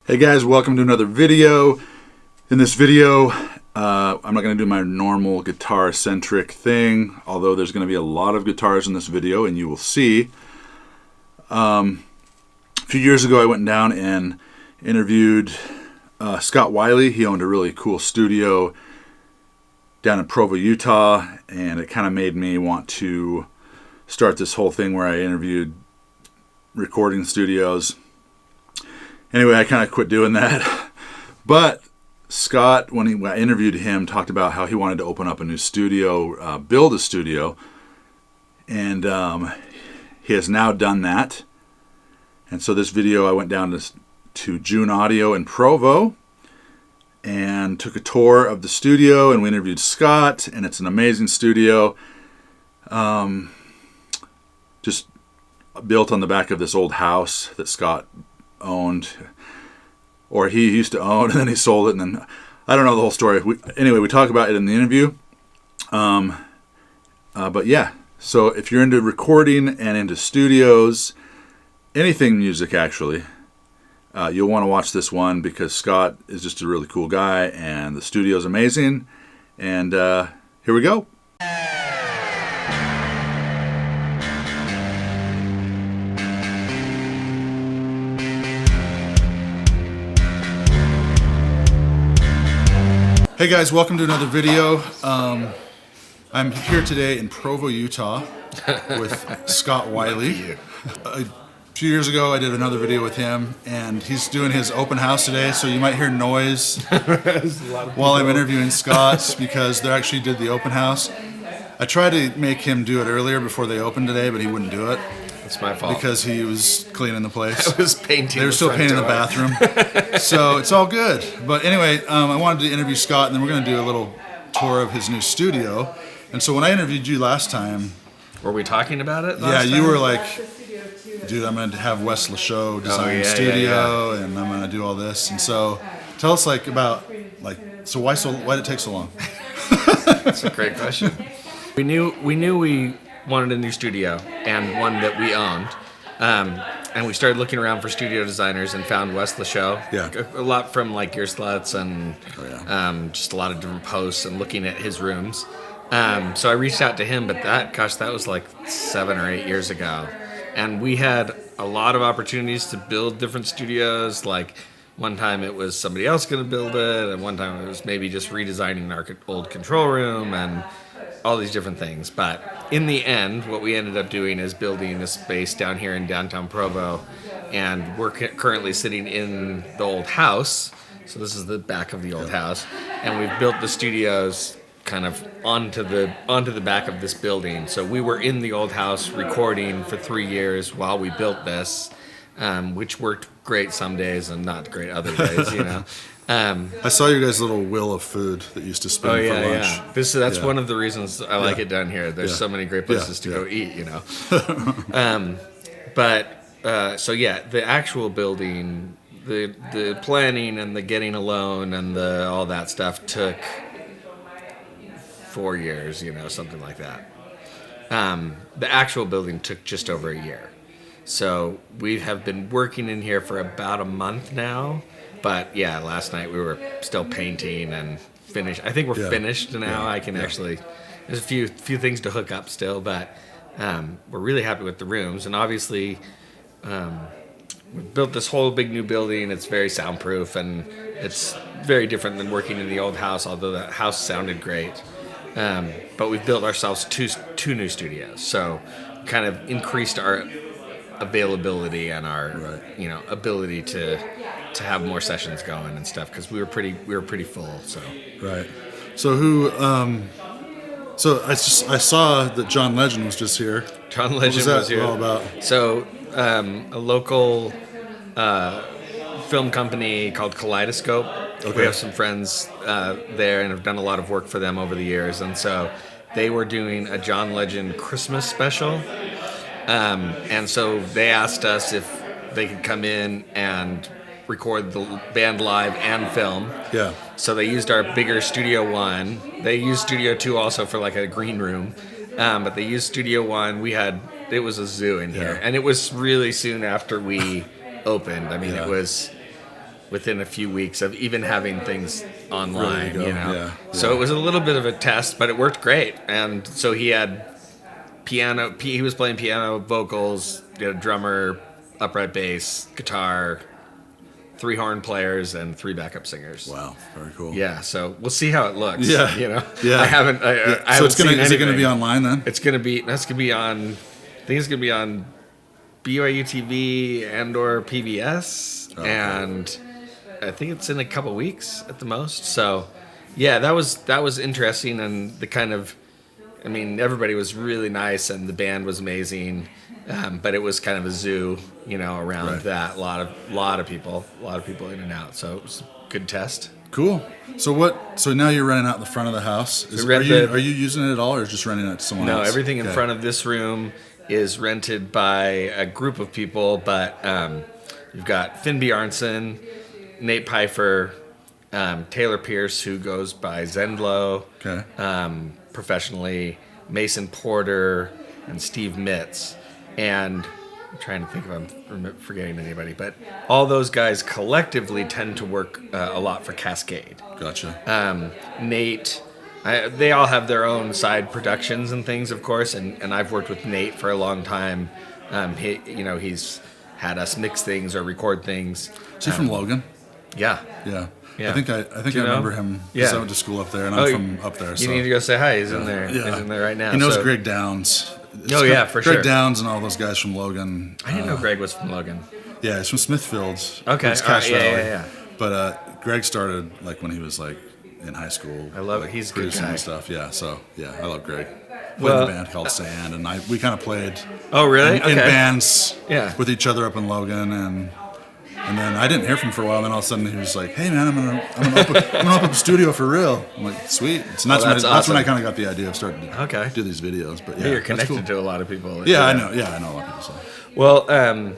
Hey guys, welcome to another video. In this video, I'm not going to do my normal guitar-centric thing, although there's going to be a lot of guitars in this video, and you will see. A few years ago, I went down and interviewed Scott Wiley. He owned a really cool studio down in Provo, Utah, and it kind of made me want to start this whole thing where I interviewed recording studios. Anyway, I kind of quit doing that. But Scott, when I interviewed him, talked about how he wanted to open up a new studio, build a studio. And he has now done that. And so this video, I went down to June Audio in Provo and took a tour of the studio, and we interviewed Scott, and it's an amazing studio. Just built on the back of this old house that Scott owned, or he used to own, and then he sold it, and then I don't know the whole story. Anyway, we talk about it in the interview. But yeah, so if you're into recording and into studios, anything music actually, you'll want to watch this one because Scott is just a really cool guy, and the studio is amazing. And here we go. Hey guys, welcome to another video. I'm here today in Provo, Utah with Scott Wiley. A few years ago I did another video with him, and he's doing his open house today, so you might hear noise while I'm interviewing Scott because they actually did the open house. I tried to make him do it earlier before they opened today, but he wouldn't do it. It's my fault. Because he was cleaning the place. I was painting. They were still painting the bathroom. So it's all good. But anyway, I wanted to interview Scott, and then we're going to do a little tour of his new studio. And so when I interviewed you last time... Were we talking about it last time? Yeah, you were like, dude, I'm going to have Wes Lachaux design the studio, and I'm going to do all this. And so tell us why did it take so long? That's a great question. We knew we wanted a new studio and one that we owned, and we started looking around for studio designers and found Wes Lachaux. Yeah, a lot from like Your Sluts and just a lot of different posts and looking at his rooms. So I reached out to him, but that was like 7 or 8 years ago, and we had a lot of opportunities to build different studios. Like one time it was somebody else going to build it, and one time it was maybe just redesigning our old control room and all these different things. But in the end, what we ended up doing is building a space down here in downtown Provo, and we're currently sitting in the old house. So this is the back of the old house, and we've built the studios kind of onto the back of this building. So we were in the old house recording for 3 years while we built this, which worked great some days and not great other days, you know. I saw your guys' little wheel of food that you used to spend for lunch. Yeah. That's one of the reasons I like it down here. There's so many great places to go eat, you know. So the actual building, the planning and the getting a loan and all that stuff took 4 years, you know, something like that. The actual building took just over a year. So we have been working in here for about a month now. But yeah, last night we were still painting and finished. I think we're finished now. I can actually, there's a few things to hook up still, but we're really happy with the rooms. And obviously, we built this whole big new building. It's very soundproof, and it's very different than working in the old house, although that house sounded great. But we've built ourselves two new studios, so kind of increased our availability and our ability to have more sessions going and stuff, because we were pretty full. So right. So who? So I saw that John Legend was just here. John Legend was here. What was that all about? So a local film company called Kaleidoscope. Okay. We have some friends there and have done a lot of work for them over the years, and so they were doing a John Legend Christmas special. And so they asked us if they could come in and record the band live and film. Yeah. So they used our bigger Studio One. They used Studio 2 also for like a green room. But they used Studio One. It was a zoo in here. And it was really soon after we opened. I mean, it was within a few weeks of even having things online, go. you know. Yeah, So it was a little bit of a test, but it worked great. And so he had piano. He was playing piano, vocals, he had a drummer, upright bass, guitar, 3 horn players, and 3 backup singers. Wow, very cool. Yeah, so we'll see how it looks. Yeah, you know. yeah. I haven't. I So haven't it's gonna seen is it gonna anything. be online then? It's gonna be. That's gonna be on. I think it's gonna be on BYU TV and or PBS, and I think it's in a couple weeks at the most. So, yeah, that was interesting, and the kind of. I mean, everybody was really nice, and the band was amazing, but it was kind of a zoo, you know, around Right. that. A lot of people in and out. So it was a good test. Cool. So now you're renting out the front of the house. Are you using it at all, or just renting it to someone else? No, everything in Okay. front of this room is rented by a group of people, but you've got Finn Bjarnson, Nate Pfeiffer, Taylor Pierce, who goes by Zendlo, Okay. professionally, Mason Porter, and Steve Mitz. And I'm trying to think if I'm forgetting anybody, but all those guys collectively tend to work a lot for Cascade. Gotcha. Nate, they all have their own side productions and things, of course, and I've worked with Nate for a long time. He's had us mix things or record things. Is he from Logan? Yeah. Yeah. Yeah. I think I Do you know? remember him because Yeah. I went to school up there, and I'm from up there. You So need to go say hi. He's in there. yeah. He's in there right now. He knows so- Greg Downs. Oh, yeah, for Greg sure. Downs and all those guys from Logan. I didn't know Greg was from Logan. Yeah, he's from Smithfield. Okay, It's all right, Cache yeah, Valley. yeah, yeah. But Greg started like when he was like in high school. I love it. He's a good producing guy. and stuff. Yeah, so yeah, I love Greg. Played Well, in a band called Sand, and we kind of played Oh, really? in bands Yeah. with each other up in Logan, and then I didn't hear from him for a while. And then all of a sudden he was like, "Hey man, I'm gonna open up a studio for real." I'm like, "Sweet." So that's that's when awesome. I kind of got the idea of starting to Okay. do these videos. But yeah, You're that's connected cool. to a lot of people. Yeah, I know. Yeah, I know a lot of people. So. Well,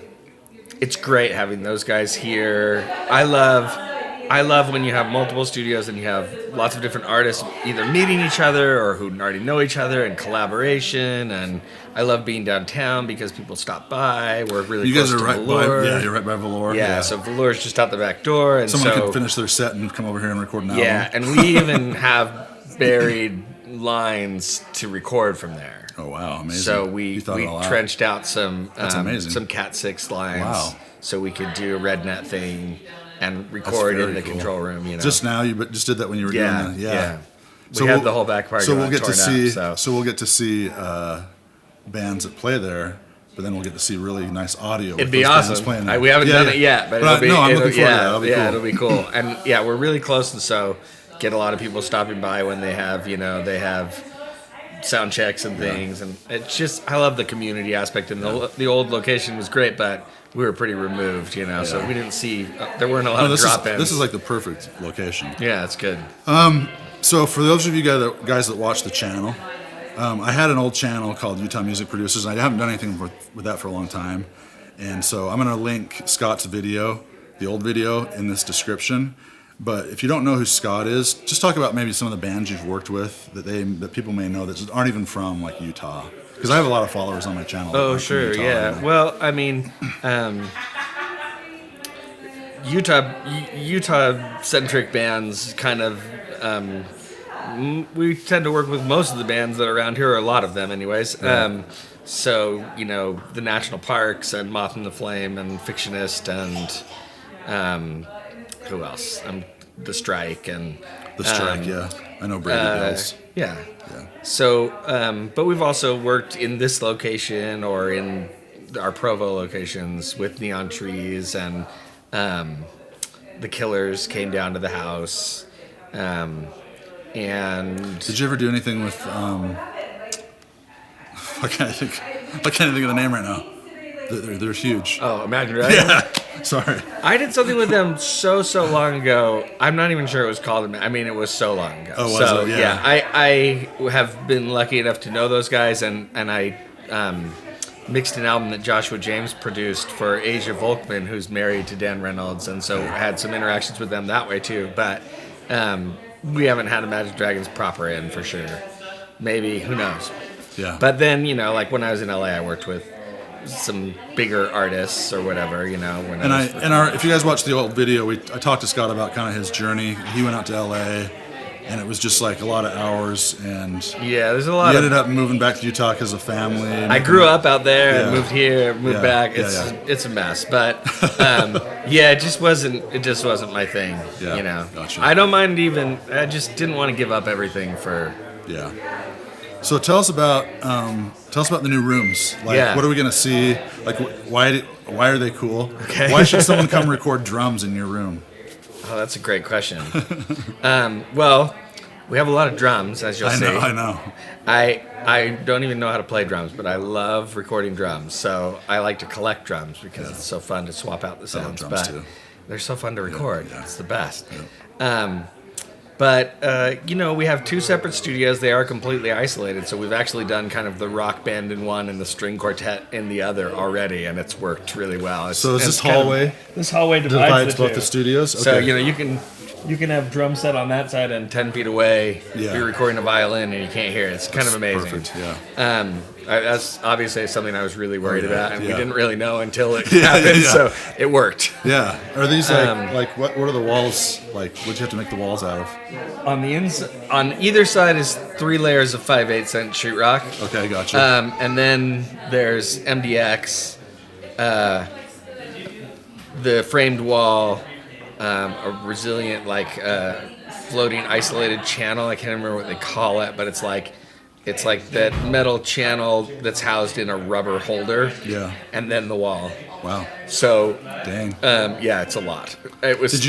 it's great having those guys here. I love when you have multiple studios and you have lots of different artists either meeting each other or who already know each other and collaboration. And I love being downtown because people stop by. We're really You close guys are to right Velour. by. Yeah, you're right by Velour. Yeah, so Velour's just out the back door, and someone so can finish their set and come over here and record an album. yeah, and we even have buried lines to record from there. Oh wow, amazing. So we You thought it all out. trenched out some amazing. some Cat 6 lines, Wow. so we could do a red net thing and record very in the cool. control room. You know, Just now, you just did that when you were yeah, doing the yeah. So We had we'll- the whole back part. So we'll get to see. Up, So we'll get to see bands that play there, but then we'll get to see really nice audio. It'd with be those bands awesome. playing there. We haven't done it yet, but it'll be. no, I'm it'll- looking forward to yeah, that. That'll be yeah, cool. it'll be cool. And yeah, we're really close, and so get a lot of people stopping by when they have sound checks and things, and it's just I love the community aspect. And the old location was great, but we were pretty removed, you know, so we didn't see there weren't a lot No, of this drop-ins. is like the perfect location. Yeah, it's good. So for those of you guys that watch the channel, I had an old channel called Utah Music Producers, and I haven't done anything with that for a long time. And so I'm going to link Scott's video, the old video, in this description. But if you don't know who Scott is, just talk about maybe some of the bands you've worked with that people may know that aren't even from like Utah. Because I have a lot of followers on my channel. that Oh, aren't from sure, Utah, yeah. and- Well, I mean, Utah-centric bands kind of, we tend to work with most of the bands that are around here, or a lot of them anyways. So, you know, the National Parks and Moth and the Flame and Fictionist and who else? The Strike and... The Strike, yeah. I know Brady Bills. Yeah. Yeah. So, but we've also worked in this location or in our Provo locations with Neon Trees, and the Killers came down to the house. And Did you ever do anything with? I can't think of the name right now. They're huge. oh, Imagine Dragons. Yeah. Sorry. I did something with them so long ago. I'm not even sure it was called. I mean, it was so long ago. Oh, was so, it? Yeah. I have been lucky enough to know those guys, and I mixed an album that Joshua James produced for Asia Volkman, who's married to Dan Reynolds, and so had some interactions with them that way too. But we haven't had Imagine Dragons proper in for sure. Maybe, who knows? Yeah. But then, you know, like when I was in LA, I worked with some bigger artists or whatever, you know. When if you guys watch the old video, I talked to Scott about kind of his journey. He went out to LA, and it was just like a lot of hours, and yeah, there's a lot. We ended up moving back to Utah because of family. I grew up out there and moved here, moved back. It's a mess, but it just wasn't my thing. Yeah, you know, gotcha. I don't mind even. I just didn't want to give up everything for. Yeah. So tell us about the new rooms. Like, what are we gonna see? Like, why are they cool? Okay. Why should someone come record drums in your room? Oh, that's a great question. Well, we have a lot of drums, as you'll see. I know. I don't even know how to play drums, but I love recording drums. So I like to collect drums because it's so fun to swap out the sounds. I love drums too. They're so fun to record. Yeah. It's the best. Yeah. But we have two separate studios. They are completely isolated. So we've actually done kind of the rock band in one and the string quartet in the other already, and it's worked really well. So is this hallway? This hallway divides both the studios? Okay. So, you can have drum set on that side and 10 feet away be recording a violin and you can't hear it. It's kind of amazing. Perfect, yeah. That's obviously something I was really worried about, and we didn't really know until it happened, so it worked. Yeah. Are these what are the walls like? What'd you have to make the walls out of? On either side is 3 layers of 5/8 cent sheetrock. Okay, gotcha. And then there's MDX, the framed wall, a resilient floating isolated channel. I can't remember what they call it, but it's like that metal channel that's housed in a rubber holder. Yeah. And then the wall. Wow. So. Dang. It's a lot. It was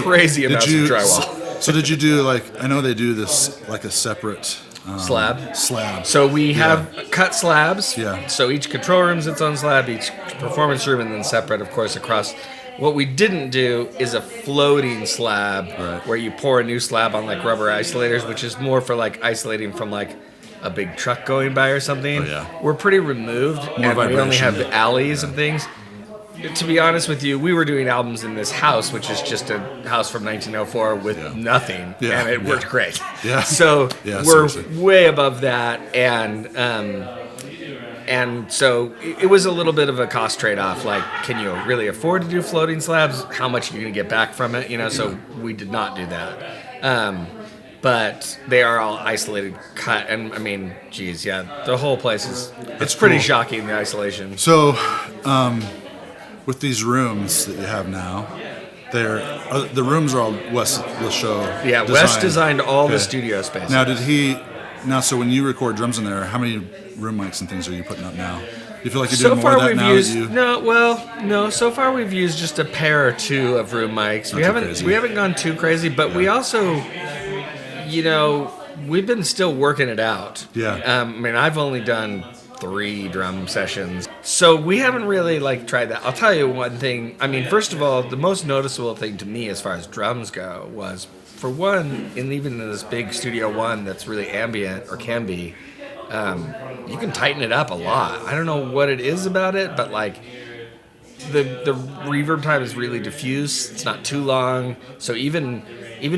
crazy amounts of drywall. So did you do I know they do this like a separate slab. So we have cut slabs. Yeah. So each control room's its own slab, each performance room, and then separate, of course, across. What we didn't do is a floating slab where you pour a new slab on rubber isolators, which is more for isolating from a big truck going by or something. Oh, yeah. We're pretty removed, and we only have alleys and things. To be honest with you, we were doing albums in this house, which is just a house from 1904 with nothing, and it worked great. Yeah. So we're seriously. way above that, and so it was a little bit of a cost trade-off. Can you really afford to do floating slabs? How much are you going to get back from it? So we did not do that. But they are all isolated, cut, and the whole place it's pretty shocking, the isolation. So, with these rooms that you have now, the rooms are all Wes Lachaud. Yeah, Wes designed all the studio space. Now, so when you record drums in there, how many room mics and things are you putting up now? You feel like you're doing more of that now? No. So far we've used just a pair or two of room mics. We haven't gone too crazy, but we also, we've been still working it out. Yeah. I've only done 3 drum sessions, so we haven't really tried that. I'll tell you one thing. First of all, the most noticeable thing to me as far as drums go was, for one, and even in this big Studio One that's really ambient or can be. You can tighten it up a lot. I don't know what it is about it, but the reverb time is really diffuse. It's not too long. So even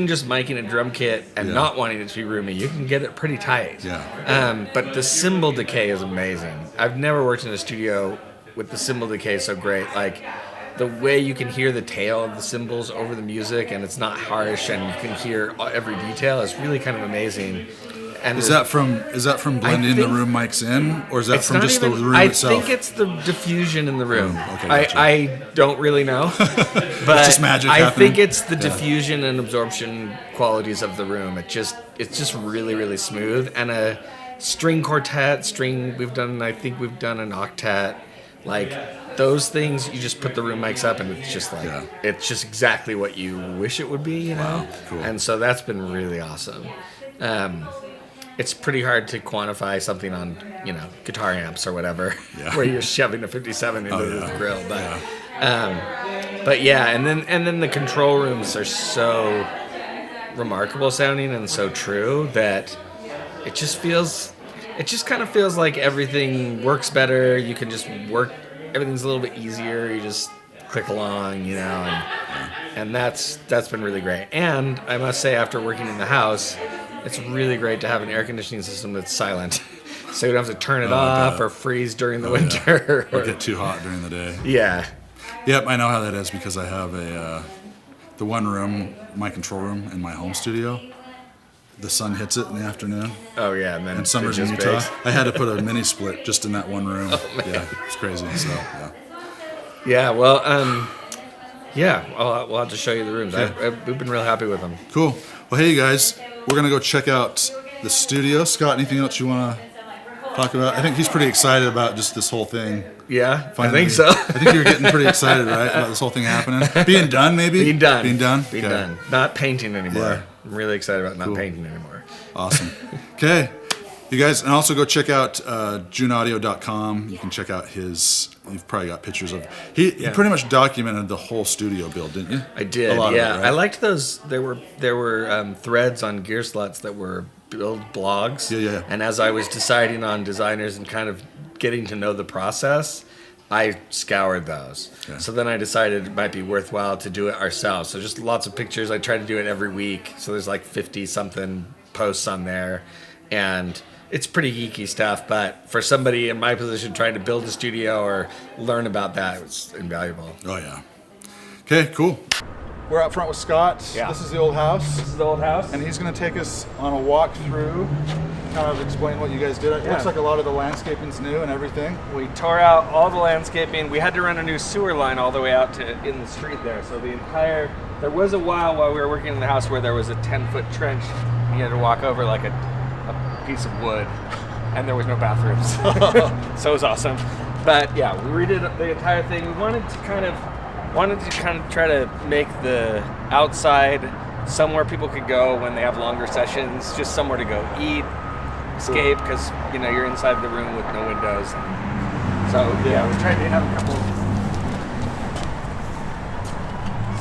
just miking a drum kit and not wanting it to be roomy, you can get it pretty tight. Yeah. But the cymbal decay is amazing. I've never worked in a studio with the cymbal decay so great. The way you can hear the tail of the cymbals over the music, and it's not harsh, and you can hear every detail, is really kind of amazing. And is that from blending the room mics in, or is that from just the room itself? I think it's the diffusion in the room. Okay, gotcha. I don't really know, but it's just magic I happening. think it's the diffusion and absorption qualities of the room. It's just really, really smooth. And a string quartet, we've done an octet, those things, you just put the room mics up and it's just it's just exactly what you wish it would be, Wow, cool. And so that's been really awesome. It's pretty hard to quantify something on, guitar amps or whatever, where you're shoving a 57 into the grill. But, and then the control rooms are so remarkable sounding and so true that it just kind of feels like everything works better. You can just work. Everything's a little bit easier. You just click along, and that's been really great. And I must say, after working in the house, it's really great to have an air conditioning system that's silent. so you don't have to turn it off or freeze during the winter. Or get too hot during the day. Yeah. Yep, I know how that is because I have the one room, my control room in my home studio. The sun hits it in the afternoon. Oh yeah, and then and summers in Utah. I had to put a mini split just in that one room. Oh, yeah, it's crazy. So yeah. Yeah, well, we'll have to show you the rooms. Yeah. We've been real happy with them. Cool. Well, hey, you guys, we're gonna go check out the studio. Scott, anything else you want to talk about? I think he's pretty excited about just this whole thing. Yeah, Finally. I think so. I think you're getting pretty excited, right, about this whole thing happening. Being done, maybe. Being done. Being done. Being Okay. done. Not painting anymore. Yeah. I'm really excited about not painting anymore. Awesome. Okay. You guys, and also go check out juneaudio.com. You can check out you've probably got pictures of, he pretty much documented the whole studio build, didn't you? I did, A lot yeah. of it, right? I liked those. There were threads on Gear Sluts that were build blogs. Yeah. And as I was deciding on designers and kind of getting to know the process, I scoured those. Yeah. So then I decided it might be worthwhile to do it ourselves. So just lots of pictures. I try to do it every week. So there's like 50-something posts on there. And it's pretty geeky stuff, but for somebody in my position trying to build a studio or learn about that, it's invaluable. Oh, yeah. Okay, cool. We're out front with Scott. Yeah. This is the old house. This is the old house. And he's going to take us on a walk through, kind of explain what you guys did. It looks like a lot of the landscaping's new and everything. We tore out all the landscaping. We had to run a new sewer line all the way out to in the street there. So there was a while we were working in the house where there was a 10-foot trench. You had to walk over like a piece of wood, and there was no bathrooms. So it was awesome. But yeah, we redid the entire thing. We wanted to kind of try to make the outside somewhere people could go when they have longer sessions, just somewhere to go eat, escape, because you're inside the room with no windows. So yeah, we tried to have a couple.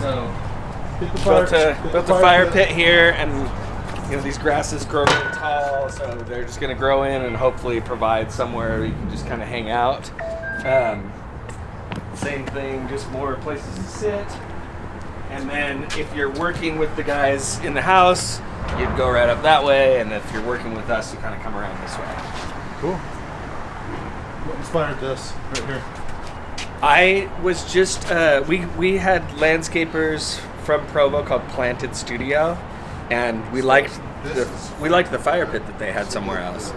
So built a fire pit here, and these grasses grow really tall, so they're just going to grow in and hopefully provide somewhere you can just kind of hang out. Same thing, just more places to sit. And then if you're working with the guys in the house, you'd go right up that way, and if you're working with us, you kind of come around this way. Cool. What inspired this right here? I was just, we had landscapers from Provo called Planted Studio, and we liked the fire pit that they had somewhere else,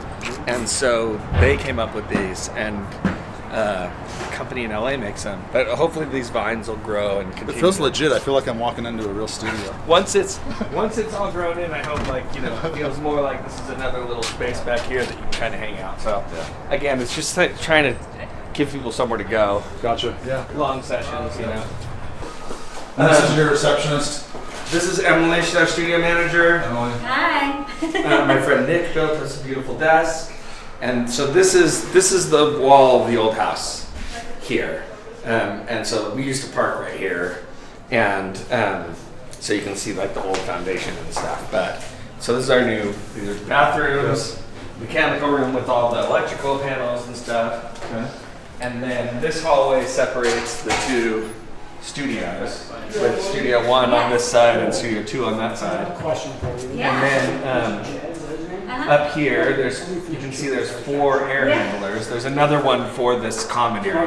and so they came up with these, and a company in LA makes them. But hopefully these vines will grow and continue. It feels legit. I feel like I'm walking into a real studio. Once it's all grown in, I hope it feels more like this is another little space back here that you can kind of hang out. So again, it's just like trying to give people somewhere to go. Gotcha. Yeah. Long sessions, And this is your receptionist. This is Emily, she's our studio manager. Emily. Hi. My friend Nick built us a beautiful desk, and so this is the wall of the old house here, and so we used to park right here, and so you can see like the old foundation and stuff. But so this is these are bathrooms, mechanical room with all the electrical panels and stuff, and then this hallway separates the two studios, with Studio 1 on this side and Studio 2 on that side. And then up here, you can see there's 4 air handlers. There's another one for this common area.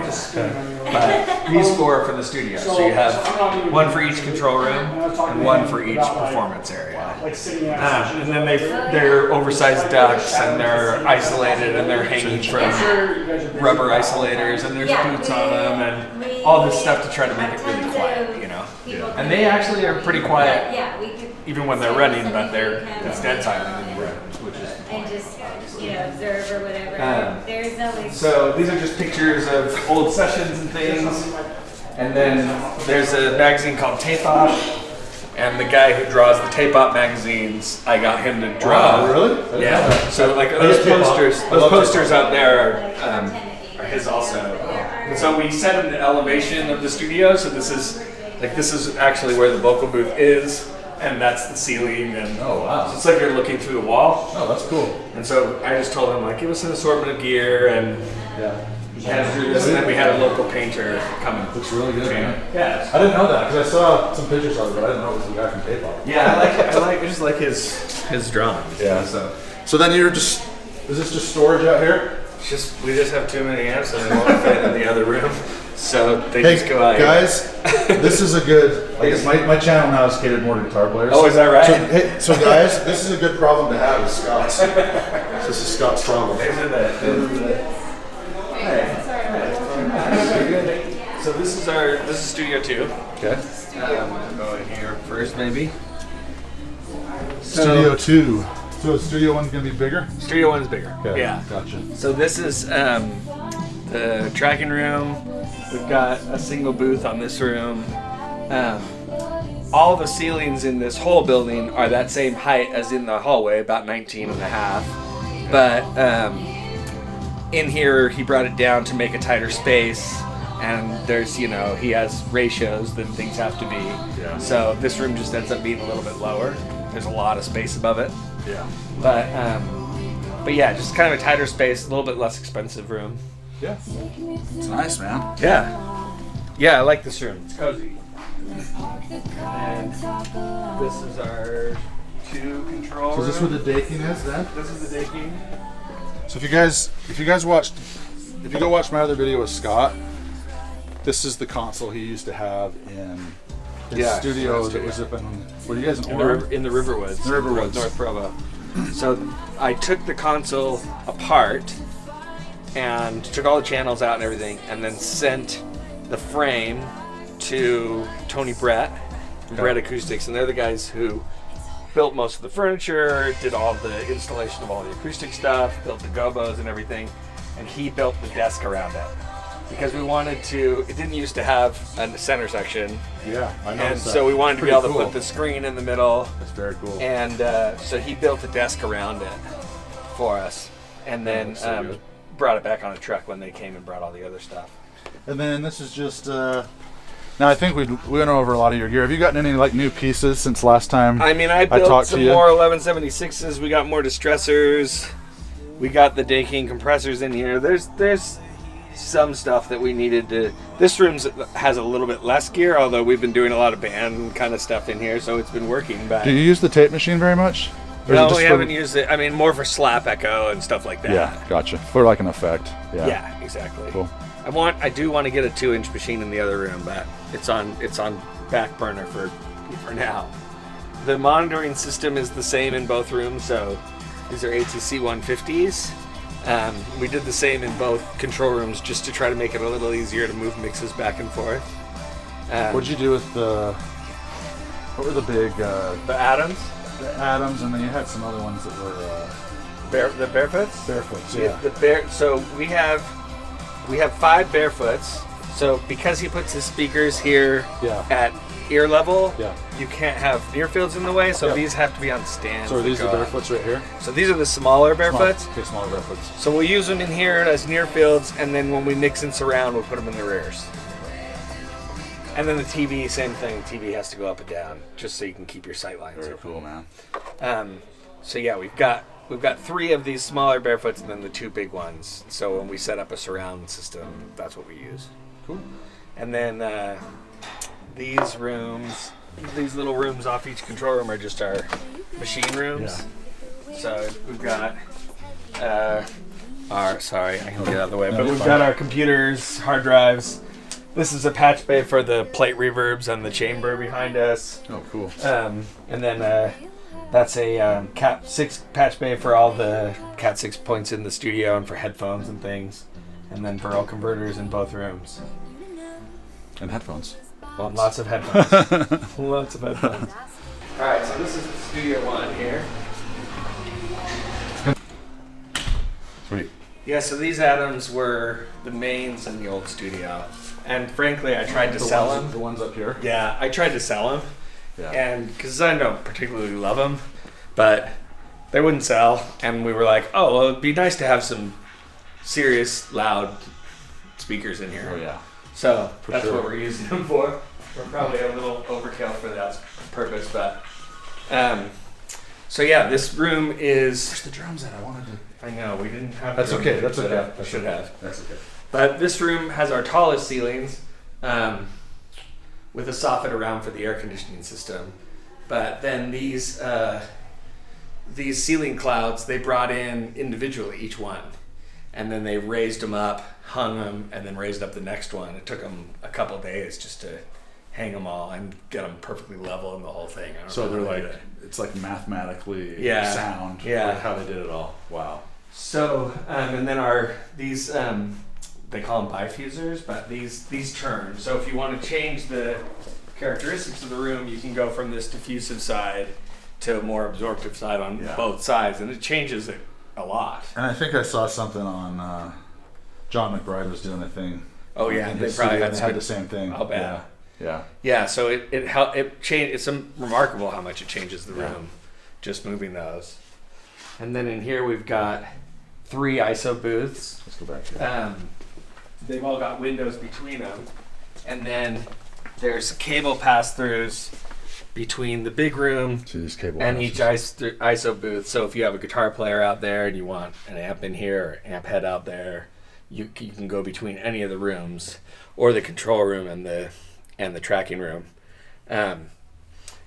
But these 4 are for the studio. So you have one for each control room and one for each performance area. And then they're oversized ducts, and they're isolated, and they're hanging from rubber isolators, and there's boots on them, and all this stuff to try to make it really quiet, And they actually are pretty quiet, even when they're running, but it's dead silent in the rooms, which is the point. And just observe or whatever. There's always. So these are just pictures of old sessions and things, and then there's a magazine called Tape Off. And the guy who draws the Tape Op magazines, I got him to draw. Wow, really? Yeah. So like those posters out there are his also. And so we set an elevation of the studio. So this is actually where the vocal booth is, and that's the ceiling. And oh wow! So it's like you're looking through the wall. Oh, that's cool. And so I just told him give us an assortment of gear, and he had to do this, and then we had a local painter come and looks really good, man. Yeah. I didn't know that because I saw some pictures of it, but I didn't know it was the guy from Tape Off. Yeah, I just like his drawings. Yeah. So then you're just Is this just storage out here? We just have too many amps and they won't fit in the other room. So they just go out guys, this is a good, I guess my channel now is catered more to guitar players. Oh, is that right? So guys, this is a good problem to have with Scott's. This is Scott's problem. So this is Studio 2. Okay. We'll go in here first maybe. Studio 2. So Studio 1's going to be bigger? Studio 1 is bigger. Okay. Yeah. Gotcha. So this is the tracking room. We've got a single booth on this room. All the ceilings in this whole building are that same height as in the hallway, about 19 and a half. But in here, he brought it down to make a tighter space. And there's, he has ratios that things have to be. Yeah. So this room just ends up being a little bit lower. There's a lot of space above it. Yeah. But yeah, just kind of a tighter space, a little bit less expensive room. Yeah. It's nice, man. Yeah. Yeah, I like this room. It's cozy. And this is our 2 control So is this where the decking is then? This is the decking. So if you go watch my other video with Scott, this is the console he used to have in his studio that was up in, were you guys in Oregon? In the Riverwoods. The Riverwoods. North Provo. So I took the console apart and took all the channels out and everything, and then sent the frame to Tony Brett, Brett Acoustics, and they're the guys who built most of the furniture, did all the installation of all the acoustic stuff, built the gobos and everything, and he built the desk around it. Because we wanted to, it didn't used to have a center section. Yeah, I know. And so we wanted to be able to cool. put the screen in the middle. That's very cool. And so he built a desk around it for us. And then brought it back on a truck when they came and brought all the other stuff. And then this is just, now I think we went over a lot of your gear. Have you gotten any like new pieces since last time? I mean, I built some more 1176s. We got more distressors. We got the decking compressors in here. There's some stuff that we needed to. This room has a little bit less gear, although we've been doing a lot of band kind of stuff in here, so it's been working. But do you use the tape machine very much? No, we haven't used it. I mean, more for slap echo and stuff like that. Yeah, gotcha. For like an effect. Yeah. Yeah, exactly. Cool. I do want to get a 2-inch machine in the other room, but it's on back burner for now. The monitoring system is the same in both rooms, so these are ATC 150s. We did the same in both control rooms just to try to make it a little easier to move mixes back and forth. What'd you do with what were the big... the Adams? The Adams, and then you had some other ones that were... The Barefoots? Barefoots, yeah. So we have 5 Barefoots. So because he puts his speakers here at ear level, you can't have near fields in the way, so these have to be on stands. So are these the Barefoots right here? So these are the smaller Barefoots. Okay, smaller Barefoots. So we'll use them in here as near fields, and then when we mix and surround, we'll put them in the rears. And then the TV, same thing. The TV has to go up and down, just so you can keep your sight lines. Very cool, man. So yeah, we've got 3 of these smaller Barefoots, and then the 2 big ones. So when we set up a surround system, that's what we use. Cool. And then these rooms, these little rooms off each control room are just our machine rooms. Yeah. So we've got I can get out of the way, but we've got our computers, hard drives. This is a patch bay for the plate reverbs and the chamber behind us. Oh, cool. And then that's a Cat 6 patch bay for all the Cat 6 points in the studio and for headphones and things. And then Burl converters in both rooms. And headphones. Lots of headphones. Lots of headphones. Alright, so this is Studio 1 here. Sweet. Yeah, so these Adams were the mains in the old studio. And frankly, I tried to sell them. The ones up here? Yeah, I tried to sell them. Yeah. And because I don't particularly love them, but they wouldn't sell. And we were like, oh, well, it'd be nice to have some serious, loud speakers in here. Oh, yeah. So that's what we're using them for. We're probably a little overkill for that purpose, but so yeah, this room is. Where's the drums at? I wanted to. I know we didn't have. That's okay. That's okay. We should have. That's okay. But this room has our tallest ceilings, with a soffit around for the air conditioning system. But then these these ceiling clouds they brought in individually, each one, and then they raised them up, hung them, and then raised up the next one. It took them a couple of days just to hang them all and get them perfectly level in the whole thing. So they're like, it's like mathematically sound, like how they did it all. Wow. So and then these they call them bifusers, but these turn. So if you want to change the characteristics of the room, you can go from this diffusive side to a more absorptive side on both sides, and it changes it a lot. And I think I saw something on John McBride was doing a thing. Oh yeah, they probably had the same thing. I'll bet. Yeah. So it changed. It's remarkable how much it changes the room, just moving those. And then in here we've got 3 ISO booths. Let's go back here. They've all got windows between them, and then there's cable pass-throughs between the big room and each ISO booth. So if you have a guitar player out there and you want an amp in here or amp head out there, you can go between any of the rooms, or the control room and the tracking room. And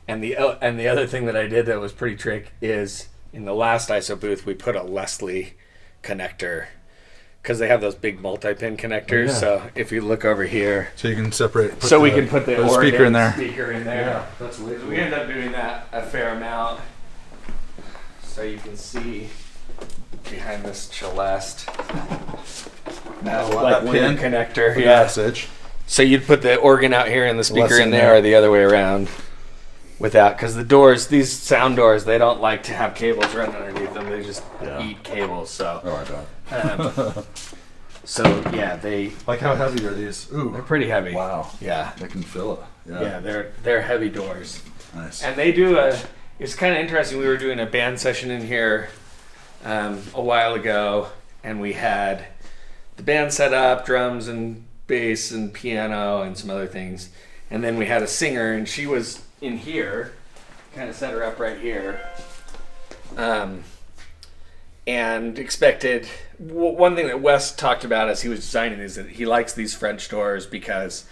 the other thing that I did that was pretty trick is in the last ISO booth we put a Leslie connector, because they have those big multi-pin connectors. So if you look over here, so you can separate. We can put the speaker in there. Yeah, that's way cool. We ended up doing that a fair amount, so you can see behind this Celeste that pin connector. Message. So you'd put the organ out here and the speaker in there, or the other way around. Without, because the doors, these sound doors, they don't like to have cables running underneath them. They just eat cables. So. Oh, I bet. So yeah, they like how heavy are these? Ooh, they're pretty heavy. Wow. Yeah. They can fill it. Yeah, they're heavy doors. Nice. And they do it's kind of interesting. We were doing a band session in here a while ago, and we had the band set up, drums and bass and piano and some other things, and then we had a singer, and she was in here, kind of set her up right here, and expected. One thing that Wes talked about as he was designing is that he likes these French doors because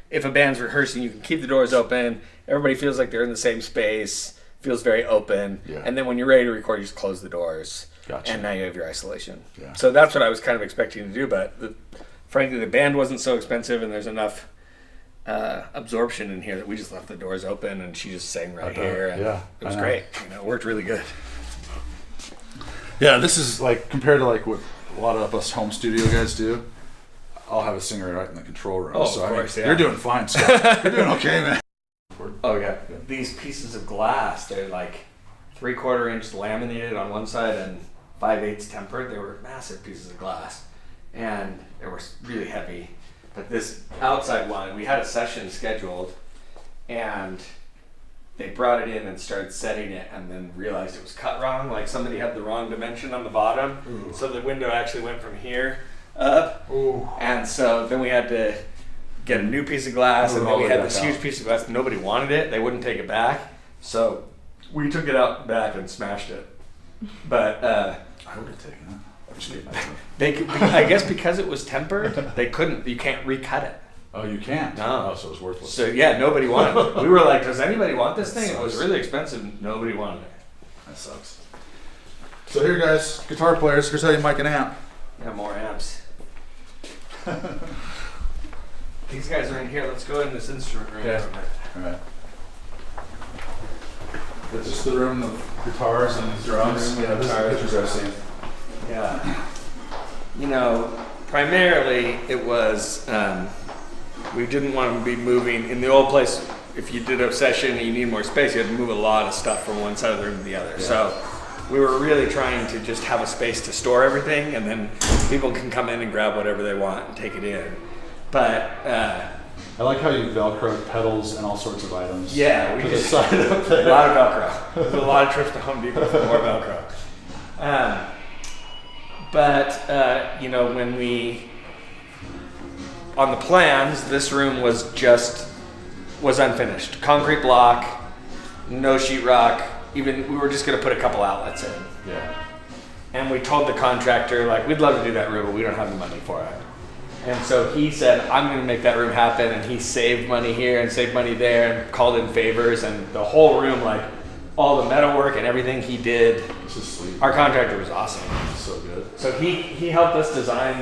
if a band's rehearsing, you can keep the doors open. Everybody feels like they're in the same space. Feels very open. Yeah. And then when you're ready to record, you just close the doors. Gotcha. And now you have your isolation. Yeah. So that's what I was kind of expecting to do, but frankly, the band wasn't so expensive, and there's enough absorption in here that we just left the doors open, and she just sang right here. And it was great. It worked really good. Yeah, this is like compared to like what a lot of us home studio guys do. I'll have a singer right in the control room. Oh, so of course, you're doing fine, Scott. You're doing okay, man. Oh yeah. These pieces of glass, they're like 3/4 inch laminated on one side and 5/8 tempered. They were massive pieces of glass, and they were really heavy. But this outside one, we had a session scheduled, and they brought it in and started setting it, and then realized it was cut wrong. Like somebody had the wrong dimension on the bottom. Ooh. So the window actually went from here up. Ooh. And so then we had to get a new piece of glass, and then we had this huge piece of glass. Nobody wanted it. They wouldn't take it back. So we took it out back and smashed it. But I would have taken it. I guess because it was tempered, they couldn't. You can't recut it. Oh, you can't? No. Oh, so it was worthless. So yeah, nobody wanted it. We were like, does anybody want this thing? It was really expensive. Nobody wanted it. That sucks. So here, guys, guitar players, here's how you mic an amp. Yeah, more amps. These guys are in here. Let's go in this instrument room. Okay. All right. This is the room of guitars and drums. Yeah, this is the pictures I've seen. Yeah. Primarily it was, we didn't want to be moving. In the old place, if you did a session and you need more space, you had to move a lot of stuff from one side of the room to the other. Yeah. So we were really trying to just have a space to store everything, and then people can come in and grab whatever they want and take it in. But I like how you Velcroed pedals and all sorts of items. Yeah, we just a lot of Velcro. There's a lot of trips to Home Depot for more Velcro. When we, on the plans, this room was unfinished. Concrete block, no sheetrock. Even we were just gonna put a couple outlets in. Yeah. And we told the contractor, like, we'd love to do that room, but we don't have the money for it. And so he said, I'm going to make that room happen. And he saved money here and saved money there and called in favors. And the whole room, like, all the metalwork and everything he did. This is sweet. Our contractor was awesome. So good. So he helped us design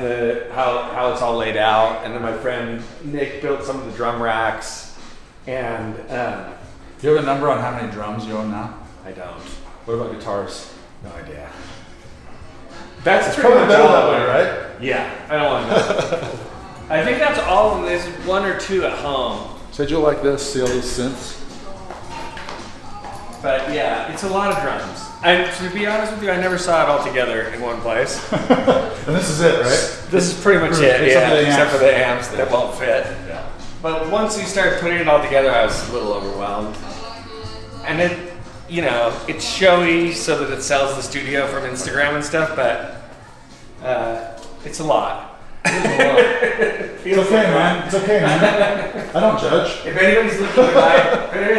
how it's all laid out, and then my friend Nick built some of the drum racks. And Do you have a number on how many drums you own now? I don't. What about guitars? No idea. That's pretty Probably much better all that of way, it. right? Yeah, I don't want to know. I think that's all of them. There's one or two at home. Said you'll like this. See all these synths? But yeah, it's a lot of drums. And to be honest with you, I never saw it all together in one place. And this is it, right? This is pretty much it, Except for the except amps. for the amps that won't fit. Yeah. But once we started putting it all together, I was a little overwhelmed. And it, you know, it's showy so that it sells the studio from Instagram and stuff, but it's a lot. It's okay, man. It's okay, man. I don't judge. If anybody's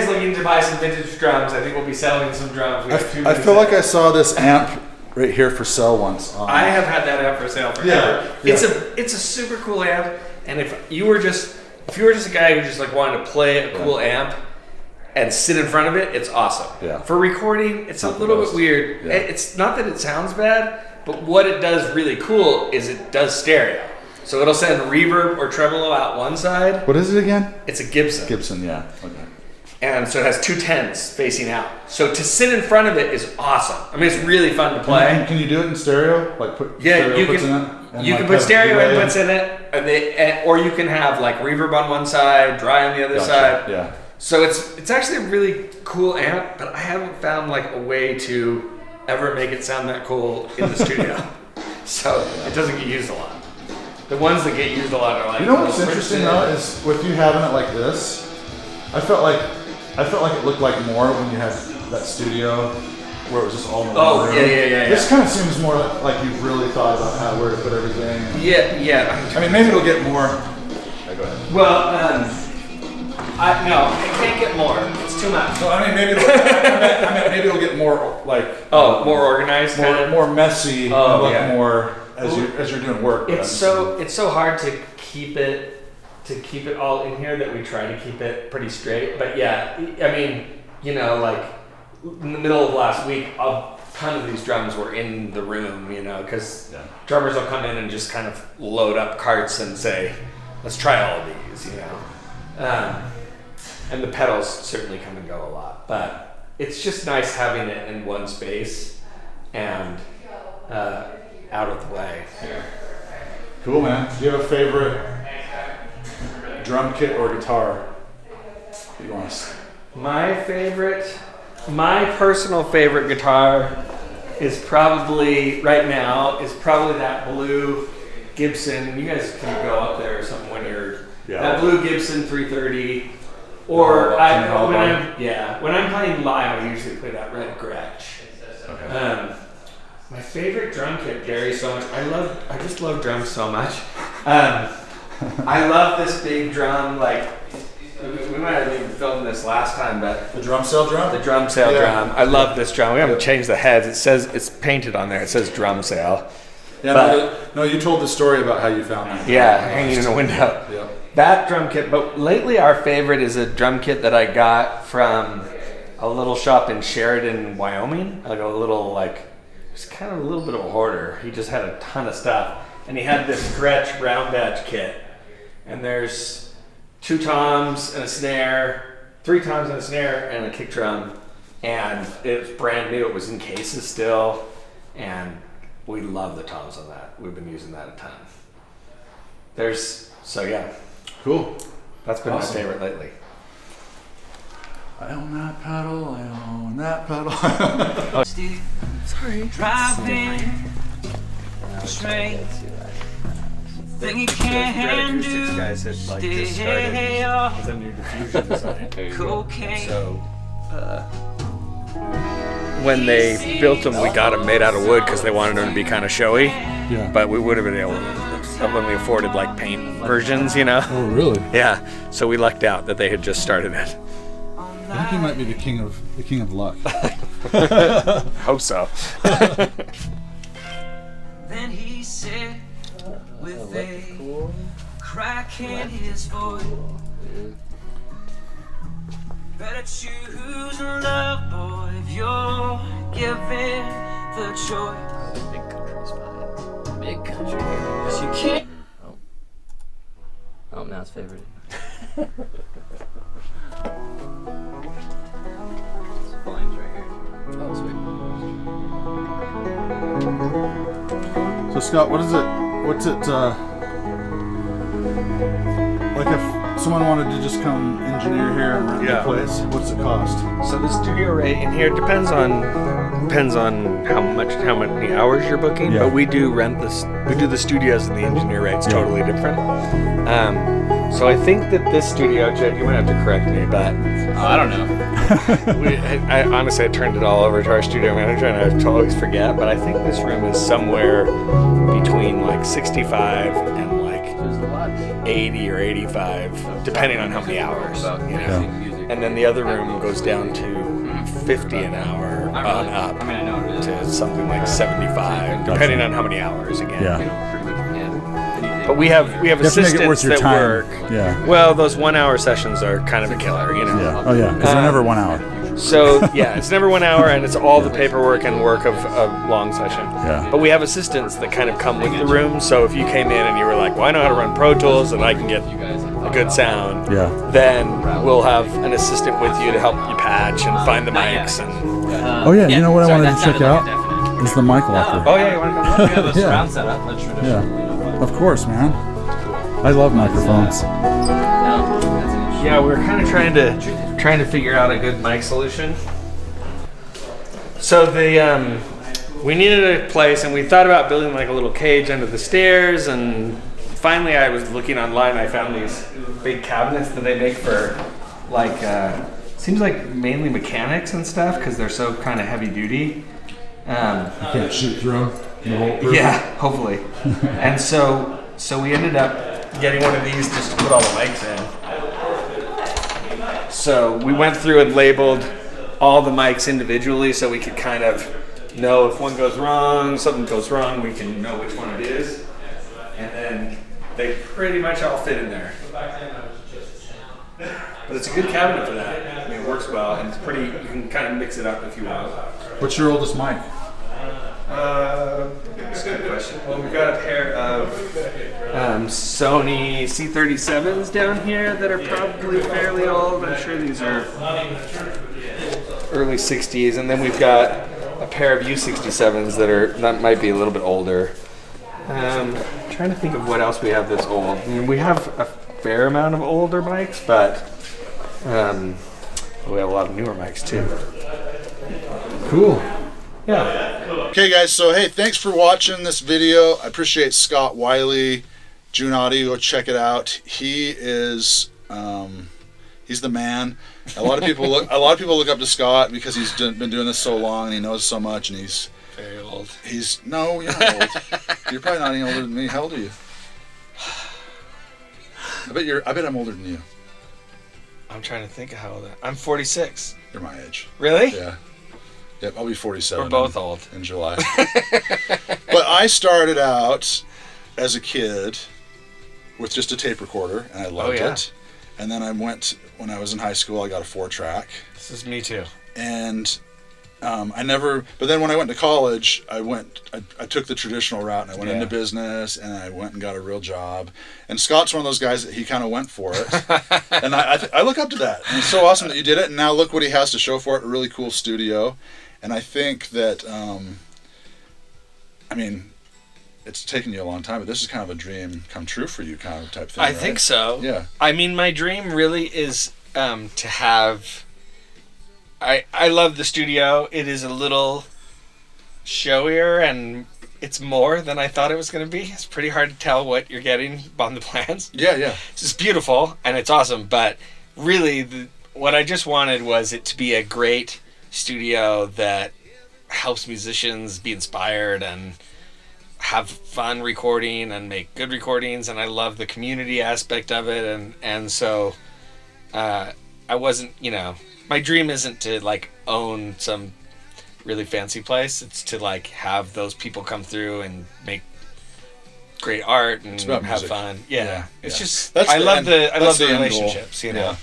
looking to buy some vintage drums, I think we'll be selling some drums. We have two I feel like I saw this amp right here for sale once. I have had that amp for sale forever. Yeah. It's a super cool amp, and if you were just a guy who just like wanted to play a cool amp and sit in front of it, it's awesome. Yeah. For recording, it's a little bit weird. Yeah. It's not that it sounds bad, but what it does really cool is it does stereo. So it'll send reverb or tremolo out one side. What is it again? It's a Gibson. Gibson, yeah. Okay. And so it has two 10s facing out. So to sit in front of it is awesome. I mean, it's really fun to play. And can you do it in stereo? Like put stereo you puts can. in it? And You like can put have stereo delay? inputs in it, or you can have like reverb on one side, dry on the other Gotcha. side. Yeah. So it's actually a really cool amp, but I haven't found like a way to ever make it sound that cool in the studio. So it doesn't get used a lot. The ones that get used a lot are like. You know what's interesting though is with you having it like this, I felt like it looked like more when you had that studio where it was just all in the Oh, room. yeah. This kind of seems more like you've really thought about where to put everything. Yeah. I mean, maybe it'll get more. Yeah, go ahead. Well, it can't get more. It's too much. So I mean, maybe it'll get more like. More organized. More messy. Oh, look yeah. more as you're doing work. It's so hard to keep it all in here that we try to keep it pretty straight. But yeah, I mean, you know, like in the middle of last week, a ton of these drums were in the room, you know, because drummers will come in and just kind of load up carts and say, let's try all of these, you know. And the pedals certainly come and go a lot, but it's just nice having it in one space and out of the way. Yeah. Cool, man. Do you have a favorite drum kit or guitar that you want to? My personal favorite guitar is probably that blue Gibson. You guys can go up there or something when you're that blue Gibson 330. Or when I'm playing live, I usually play that red Gretsch. Okay. My favorite drum kit varies so much. I just love drums so much. I love this big drum. Like we might have even filmed this last time, but The drum cell drum? the drum sail drum. I love this drum. We haven't changed the heads. It says it's painted on there. It says drum sail. Yeah, no, you told the story about how you found that. Yeah, hanging in a window. Yeah. That drum kit, but lately our favorite is a drum kit that I got from a little shop in Sheridan, Wyoming. Like it's kind of a little bit of a hoarder. He just had a ton of stuff. And he had this Gretsch round edge kit. And there's 2 toms and a snare, 3 toms and a snare, and a kick drum. And it was brand new. It was in cases still. And we love the toms on that. We've been using that a ton. Cool. That's been Awesome. my favorite lately. I own that pedal. I own that pedal. Sorry. Driving straight. Thing you can't do. Guys had Stay off with a new diffusion design. cocaine. So when they built them, we got them made out of wood because they wanted them to be kind of showy. Yeah. But we would have been able to when we afforded like paint versions, you know. Oh, really? Yeah. So we lucked out that they had just started it. I think he might be the king of luck. Hope so. Then he said, with a crack in his voice, better choose love, boy, if you're given the choice. Big country's fine. Big country. 'Cause you can't. Oh, now it's favorite. Volume's right here. Oh, sweet. So Scott, what's it like if someone wanted to just come engineer here and rent the place? What's it cost? So the studio rate in here depends on how many hours you're booking. Yeah. But we do rent this. We do the studios, and the engineer rate's totally different. So I think that this studio, Jed, you might have to correct me, but I don't know. I honestly turned it all over to our studio manager, and I always forget. But I think this room is somewhere between like 65 and like There's a lot. 80 or 85, depending on how many hours. About You know? music. And then the other room goes down to 50 an hour Not on really. up I mean, I know what it is. to something like 75, depending on how many hours again. Yeah. You know, pretty much, yeah. Anything. But we have You have to make assistants it worth your that time. work. Yeah. Well, those 1 hour sessions are kind of a killer, you know. Yeah. Oh yeah, because they're never 1 hour. So yeah, it's never 1 hour, and it's all the paperwork and work of a long session. Yeah. But we have assistants that kind of come with the room. So if you came in and you were like, "Well, I know how to run Pro Tools and I can get a good sound," Yeah. then we'll have an assistant with you to help you patch and find the mics. And Oh yeah, you know what I sorry, wanted that to check sounded like out? a definite. Is the mic locker. oh yeah, you want to come? We have a Yeah. surround setup, a traditional. Yeah. Of course, man. I love microphones. No, that's an issue. Yeah, we're kind of trying to figure out a good mic solution. So we needed a place, and we thought about building like a little cage under the stairs. And finally, I was looking online. I found these big cabinets that they make for like seems like mainly mechanics and stuff because they're so kind of heavy duty. Can't shoot through them. Yeah, hopefully. And so we ended up getting one of these just to put all the mics in. So we went through and labeled all the mics individually so we could kind of know if one goes wrong, something goes wrong, we can know which one it is. And then they pretty much all fit in there. But it's a good cabinet for that. I mean, it works well, and it's pretty, you can kind of mix it up if you want. What's your oldest mic? That's a good question. Well, we've got a pair of Sony C37s down here that are probably fairly old. I'm sure these are early 60s. And then we've got a pair of U67s that might be a little bit older. Trying to think of what else we have that's old. I mean, we have a fair amount of older mics, but we have a lot of newer mics too. Cool. Yeah. Okay, guys. So hey, thanks for watching this video. I appreciate Scott Wiley, June Audio. Go check it out. He is he's the man. A lot of people look up to Scott because he's been doing this so long and he knows so much, and he's Very old. No, you're not old. You're probably not any older than me. How old are you? I bet I'm older than you. I'm trying to think of how old I'm 46. You're my age. Really? Yeah. Yep, I'll be 47. We're both old. In July. But I started out as a kid with just a tape recorder, and I loved it. And then when I was in high school, I got a 4-track. This is me too. And but then when I went to college, I took the traditional route, and I went into business, and I went and got a real job. And Scott's one of those guys that he kind of went for it. And I look up to that. And it's so awesome that you did it. And now look what he has to show for it, a really cool studio. And I think that, I mean, it's taken you a long time, but this is kind of a dream come true for you kind of type thing, I think so. Yeah. I mean, my dream really is to have... I love the studio. It is a little showier, and it's more than I thought it was going to be. It's pretty hard to tell what you're getting on the plans. Yeah, yeah. It's just beautiful, and it's awesome, but really what I just wanted was it to be a great studio that helps musicians be inspired and have fun recording and make good recordings, and I love the community aspect of it, and so I wasn't, my dream isn't to like own some really fancy place. It's to like have those people come through and make great art and have music. fun. Yeah. It's just I love the relationships, Yeah.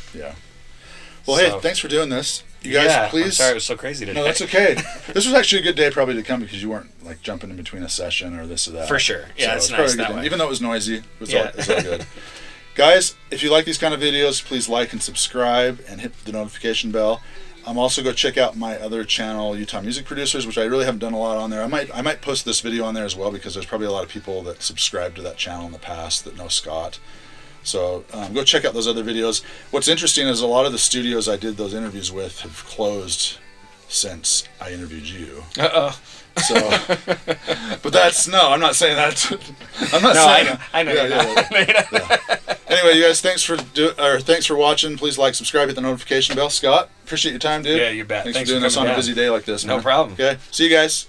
Well, hey, thanks for doing this. You guys, please. I'm sorry it was so crazy today. No, that's okay. This was actually a good day probably to come because you weren't like jumping in between a session or this or that. For sure. Yeah, so it's probably nice a good that day. way. Even though it was noisy, it was Yeah. all good. Guys, if you like these kind of videos, please like and subscribe and hit the notification bell. Also go check out my other channel, Utah Music Producers, which I really haven't done a lot on there. I might post this video on there as well because there's probably a lot of people that subscribe to that channel in the past that know Scott. So go check out those other videos. What's interesting is a lot of the studios I did those interviews with have closed since I interviewed you. Uh-oh. So, but I'm not saying that. I'm not No, saying. I know. Yeah. Anyway, you guys, thanks for watching. Please like, subscribe, hit the notification bell. Scott, appreciate your time, dude. Yeah, you bet. Thanks for Thanks doing for this on coming a down. busy day like this. No man. problem. Okay, see you guys.